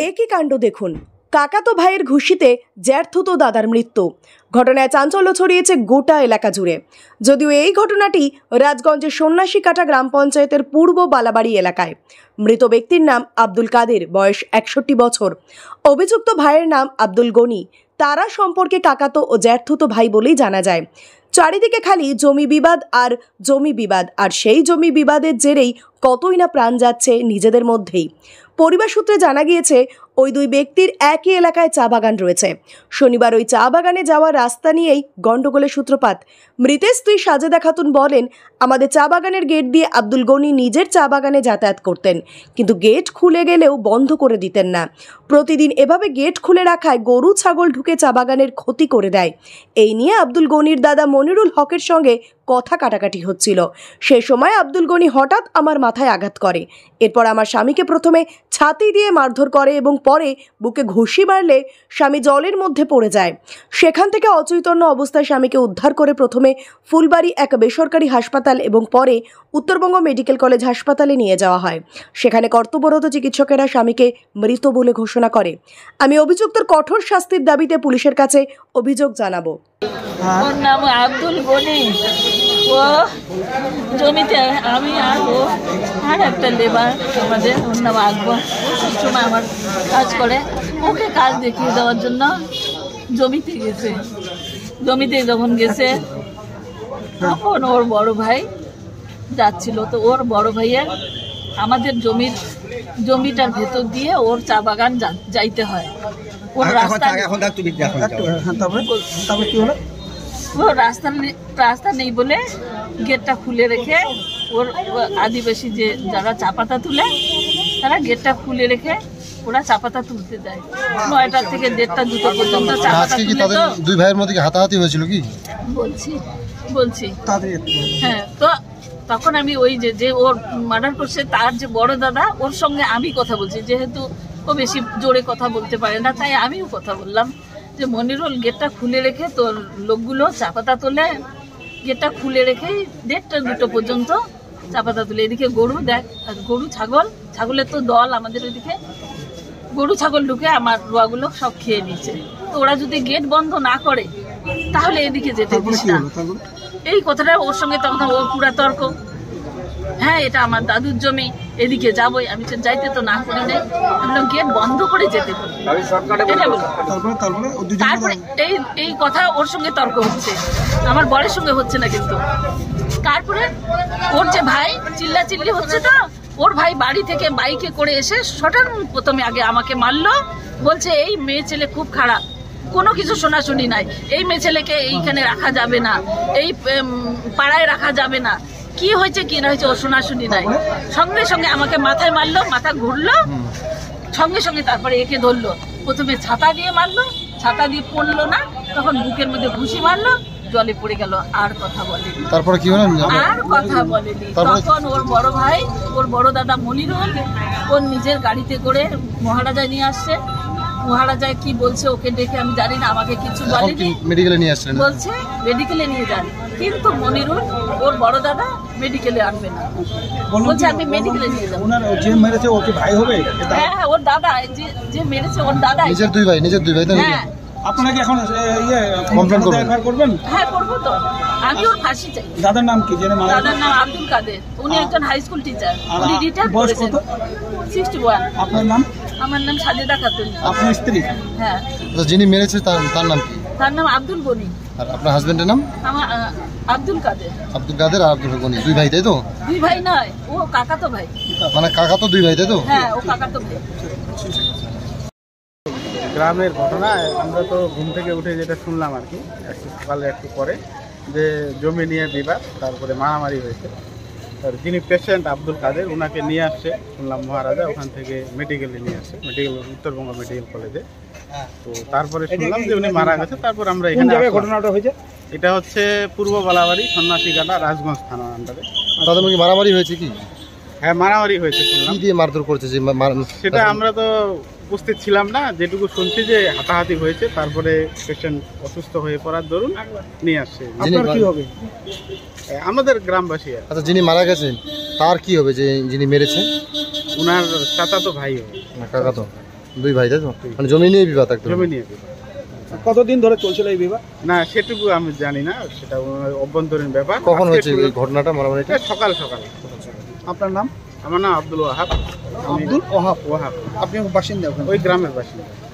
একই কাণ্ড দেখুন, কাকাতো ভাইয়ের ঘুষিতে জ্যাঠতুতো দাদার মৃত্যু। ঘটনায় চাঞ্চল্য ছড়িয়েছে গোটা এলাকা জুড়ে। যদিও এই ঘটনাটি রাজগঞ্জের সন্ন্যাসীকাটা গ্রাম পঞ্চায়েতের পূর্ব বালাবাড়ি এলাকায়। মৃত ব্যক্তির নাম আব্দুল কাদের, বয়স 61 বছর। অভিযুক্ত ভাইয়ের নাম আব্দুল গনি। তারা সম্পর্কে কাকাতো ও জ্যাঠতুতো ভাই বলেই জানা যায়। চারিদিকে খালি জমি বিবাদ আর জমি বিবাদ, আর সেই জমি বিবাদের জেরেই কতই না প্রাণ যাচ্ছে নিজেদের মধ্যেই। পরিবার সূত্রে জানা গিয়েছে ওই দুই ব্যক্তির একই এলাকায় চা বাগান রয়েছে। শনিবার ওই চা বাগানে যাওয়ার রাস্তা নিয়েই গন্ডগোলের সূত্রপাত। মৃতের স্ত্রী সাজেদা খাতুন বলেন, আমাদের চা বাগানের গেট দিয়ে আব্দুল গনি নিজের চা বাগানে যাতায়াত করতেন, কিন্তু গেট খুলে গেলেও বন্ধ করে দিতেন না। প্রতিদিন এভাবে গেট খুলে রাখায় গরু ছাগল ঢুকে চা বাগানের ক্ষতি করে দেয়। এই নিয়ে আব্দুল গনির দাদা মনিরুল হকের সঙ্গে কথা কাটাকাটি হচ্ছিল। সেই সময় আব্দুল গনি হঠাৎ আমার মাথায় আঘাত করে। এরপর আমার স্বামীকে প্রথমে ছাতি দিয়ে মারধর করে এবং পরে বুকে ঘুষি মারলে স্বামী জলের মধ্যে পড়ে যায়। সেখান থেকে অচৈতন্য অবস্থায় স্বামীকে উদ্ধার করে প্রথমে ফুলবাড়ি এক বেসরকারি হাসপাতাল এবং পরে উত্তরবঙ্গ মেডিকেল কলেজ হাসপাতালে নিয়ে যাওয়া হয়। সেখানে কর্তব্যরত চিকিৎসকেরা স্বামীকে মৃত বলে ঘোষণা করে। আমি অভিযুক্তর কঠোর শাস্তির দাবিতে পুলিশের কাছে অভিযোগ জানাবো। ওর নাম আব্দুল গনি। ও জমিতে আমি আর ও আর একটা লেবার আমাদের, ওর নাম আকবর। ও সবসময় আমার কাজ করে। ওকে কাজ দেখিয়ে দেওয়ার জন্য জমিতে গেছে। জমিতে যখন গেছে তখন ওর বড় ভাই যাচ্ছিল। তো ওর বড় ভাইয়ের আমাদের জমিটার ভেতর দিয়ে ওর চা বাগান যাইতে হয়। ওর রাস্তা নেই বলে গেটটা খুলে রেখে ওর আদিবাসী যে যারা চা পাতা তুলে তারা গেটটা খুলে রেখে ওরা চা পাতা তুলতে দেয়। 9টা থেকে 1:30 2টো পর্যন্ত চা পাতা তুলে। তো দুই ভাইয়ের মধ্যে হাতাহাতি হয়েছিল কি বলছি হ্যাঁ। তো তখন আমি ওই যে ওর মার্ডার করছে তার যে বড় দাদা, ওর সঙ্গে আমি কথা বলছি। যেহেতু ও বেশি জোরে কথা বলতে পারে না, তাই আমিও কথা বললাম যে মনিরুল গেটটা খুলে রেখে তোর লোকগুলো চা পাতা তোলে। গেটটা খুলে রেখেই 1:30 2টো পর্যন্ত চা পাতা তুলে। এদিকে গরু দেখ, গরু ছাগলের তো দল আমাদের ওইদিকে। গরু ছাগল ঢুকে আমার রোয়াগুলো সব খেয়ে নিচ্ছে। তো ওরা যদি গেট বন্ধ না করে তাহলে এদিকে যেতে দিস না। এই কথাটা ওর সঙ্গে তখন ও পুরা তর্ক। হ্যাঁ, এটা আমার দাদুর জমি, এদিকে যাবোই। আমি যাইতে তো না করি নাই, আমি গেট বন্ধ করে যেতে পারি। তারপরে এই কথা ওর সঙ্গে তর্ক হচ্ছে, আমার বরের সঙ্গে হচ্ছে না। কিন্তু তারপরে ওর যে ভাই চিল্লাচিল্লি হচ্ছে। তো ওর ভাই বাড়ি থেকে বাইকে করে এসে সটান প্রথমে আগে আমাকে মারলো। বলছে এই মেয়ে ছেলে খুব খারাপ, কোনো কিছু শোনাশুনি নাই, এই মেয়ে ছেলেকে এইখানে রাখা যাবে না, এই পাড়ায় রাখা যাবে না। কি হয়েছে কি না হয়েছে ও শোনাশুনি নাই। সঙ্গে সঙ্গে আমাকে মাথায় মারলো, মাথা ঘুরলো সঙ্গে সঙ্গে। তারপরে একে ধরলো, প্রথমে ছাতা দিয়ে মারলো, ছাতা দিয়ে পড়লো না, তখন বুকের মধ্যে ঘুষি মারলো, জলে পড়ে গেল। আর কথা বলেনি। তারপরে কি হলো? আর কথা বলেনি। তখন ওর বড় ভাই, ওর বড় দাদা মনিরুল, ওর নিজের গাড়িতে করে মহারাজায় নিয়ে আসছে। মহারাজায় কি বলছে ওকে ডেকে আমি জানি না, আমাকে কিছু বলেনি। মেডিকেলে নিয়ে আসছেন? বলছে মেডিকেলে নিয়ে যান, কিন্তু মনিরুল ওর বড় দাদা মেডিকেলে আনবে না। বলছে আমি মেডিকেলে নিয়ে যাবো। যে মেরেছে ও কি ভাই হবে? হ্যাঁ, ওর দাদা, যে মেরেছে ওর দাদা। নিজের দুই ভাই তো? হ্যাঁ। আপনারা কি এখন কমপ্লেইন করবেন? হ্যাঁ, করবো তো। আমি ওর ফাঁসি চাই। দাদার নাম কি? দাদার নাম আব্দুল কাদের। উনি একজন হাই স্কুল টিচার। উনি রিটায়ার করেছেন। 61। আপনার নাম? আমার নাম সাজেদা খাতুন। আপনার স্ত্রী? হ্যাঁ। যিনি মেরেছে তার নাম কি? তার নাম আব্দুল গনি। আর আপনার হাজবেন্ডের নাম? আমার আব্দুল কাদের। আব্দুল কাদের আর আব্দুল গনি দুই ভাই, তাই তো? দুই ভাই নয়, ও কাকাতো ভাই। মানে কাকাতো দুই ভাই, তাই তো? হ্যাঁ, ও কাকাতো ভাই। গ্রামের ঘটনা আমরা তো ঘুম থেকে উঠে যেটা শুনলাম আর কি, সকালে একটু পরে যে জমি নিয়ে বিবাদ, তারপরে মারামারি হয়েছে। আর যিনি পেশেন্ট আব্দুল কাদের, ওনাকে নিয়ে আসছে শুনলাম মহারাজা, ওখান থেকে মেডিকেলে নিয়ে আসছে, উত্তরবঙ্গ মেডিকেল কলেজে। তো তারপরে শুনলাম যে উনি মারা গেছে। তারপর আমরা এখানে ঘটনাটা হয়েছে, এটা হচ্ছে পূর্ব বালাবাড়ি সন্ন্যাসীকাটা রাজগঞ্জ থানার আন্ডারে। তাদের মধ্যে মারামারি হয়েছে কি? হ্যাঁ, মারামারি হয়েছে শুনলাম। কি দিয়ে মারধর করেছে যে সেটা আমরা তো উপস্থিত ছিলাম না, যেটুকু শুনছি যে হাতাহাতি হয়েছে, তারপরে পেশেন্ট অসুস্থ হয়ে পড়ার দরুন নিয়ে আসছে। আপনার কি হবে? আমাদের গ্রামবাসী আর কি। আচ্ছা, যিনি মারা গেছেন তার কি হবে, যে যিনি মেরেছে? ওনার চাচাতো ভাই হবে। না, কাকা তো দুই ভাই তাই তো, মানে জমি নিয়ে বিবাদ একদম। জমি নিয়ে বিবাদ। কতদিন ধরে চলছিল এই বিবাহ? না, সেটুকু আমি জানি না, সেটা ওনার অভ্যন্তরীণ ব্যাপার। কখন আজকে হয়েছে এই শুনলাম- ঘটনাটা, মারামারিটা? সকাল সকাল। আপনার নাম? আমার নাম আব্দুল ওয়াহাব। আব্দুল ওহাব। ওয়াহাব আপনি বাসিন্দা ওখানে? ওই গ্রামের বাসিন্দা।